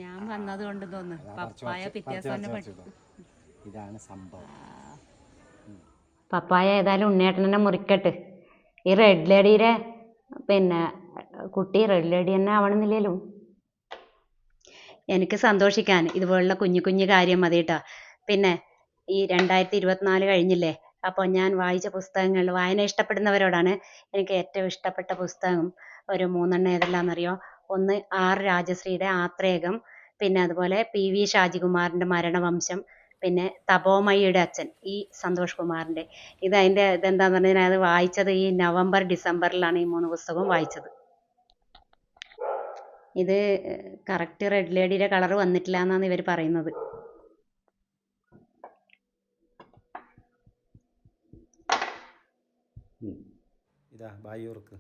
ഞാൻ വന്നത് കൊണ്ട് തോന്നുന്നു പപ്പായ പിറ്റേസം ഇതാണ് സംഭവം. പപ്പായ ഏതായാലും ഉണ്ണിയേട്ടനെ മുറിക്കട്ട്. ഈ റെഡ് ലേഡിയുടെ പിന്നെ കുട്ടി റെഡ് ലേഡി തന്നെ ആവണമെന്നില്ലല്ലോ. എനിക്ക് സന്തോഷിക്കാൻ ഇതുപോലുള്ള കുഞ്ഞു കുഞ്ഞു കാര്യം മതി കേട്ടോ. പിന്നെ ഈ 2024 കഴിഞ്ഞില്ലേ, അപ്പോൾ ഞാൻ വായിച്ച പുസ്തകങ്ങൾ, വായന ഇഷ്ടപ്പെടുന്നവരോടാണ് എനിക്ക് ഏറ്റവും ഇഷ്ടപ്പെട്ട പുസ്തകം ഒരു 3 ഏതെല്ലാമെന്നറിയോ? ഒന്ന് ആർ രാജശ്രീയുടെ ആത്രേയം, പിന്നെ അതുപോലെ PV ഷാജികുമാറിൻ്റെ മരണവംശം, പിന്നെ തപോമയിയുടെ അച്ഛൻ ഈ സന്തോഷ് കുമാറിൻ്റെ. ഇതെന്താന്ന് പറഞ്ഞാൽ അത് വായിച്ചത് ഈ നവംബർ ഡിസംബറിലാണ് ഈ 3 പുസ്തകവും വായിച്ചത്. ഇത് കറക്റ്റ് റെഡ് ലേഡിയുടെ കളർ വന്നിട്ടില്ല എന്നാണ് ഇവർ പറയുന്നത്. ഇതാ ബായൂർക്ക്